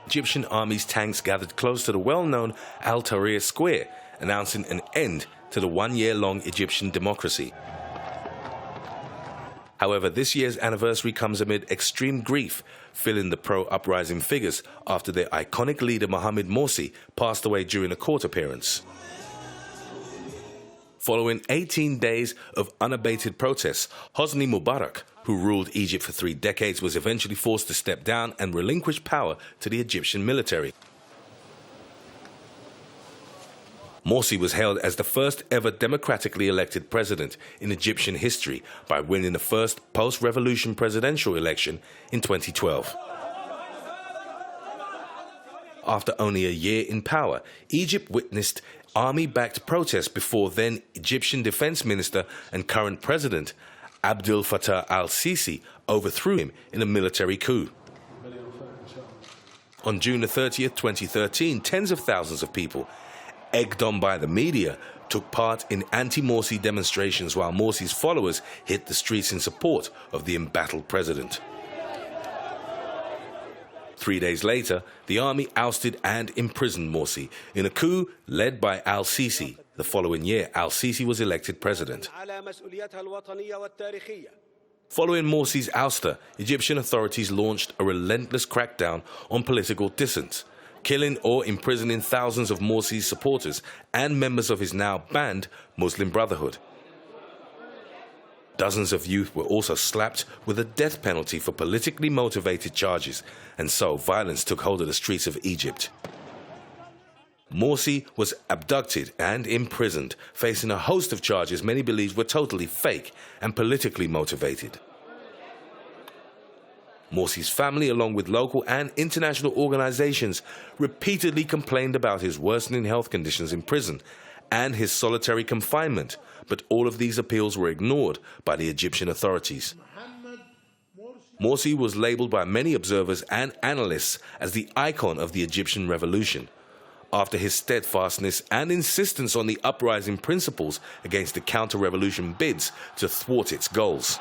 Egyptian army's tanks gathered close to the well-known Al Tahrir Square, announcing an end to the one-year-long Egyptian democracy. However, this year's anniversary comes amid extreme grief, filling the pro-uprising figures after their iconic leader Mohamed Morsi passed away during a court appearance. Following 18 days of unabated protests, Hosni Mubarak, who ruled Egypt for 3 decades, was eventually forced to step down and relinquish power to the Egyptian military. Morsi was hailed as the first ever democratically elected president in Egyptian history by winning the first post-revolution presidential election in 2012. After only a year in power, Egypt witnessed army-backed protests before then Egyptian defense minister and current president Abdel Fattah al-Sisi overthrew him in a military coup. On June 30th, 2013, tens of thousands of people, egged on by the media, took part in anti-Morsi demonstrations while Morsi's followers hit the streets in support of the embattled president. 3 days later, the army ousted and imprisoned Morsi in a coup led by al-Sisi. The following year, al-Sisi was elected president. Following Morsi's ouster, Egyptian authorities launched a relentless crackdown on political dissent, killing or imprisoning thousands of Morsi's supporters and members of his now banned Muslim Brotherhood. Dozens of youth were also slapped with a death penalty for politically motivated charges, and so violence took hold of the streets of Egypt. Morsi was abducted and imprisoned, facing a host of charges many believed were totally fake and politically motivated. Morsi's family, along with local and international organizations, repeatedly complained about his worsening health conditions in prison and his solitary confinement, but all of these appeals were ignored by the Egyptian authorities. Morsi was labeled by many observers and analysts as the icon of the Egyptian revolution, after his steadfastness and insistence on the uprising principles against the counter-revolution bids to thwart its goals.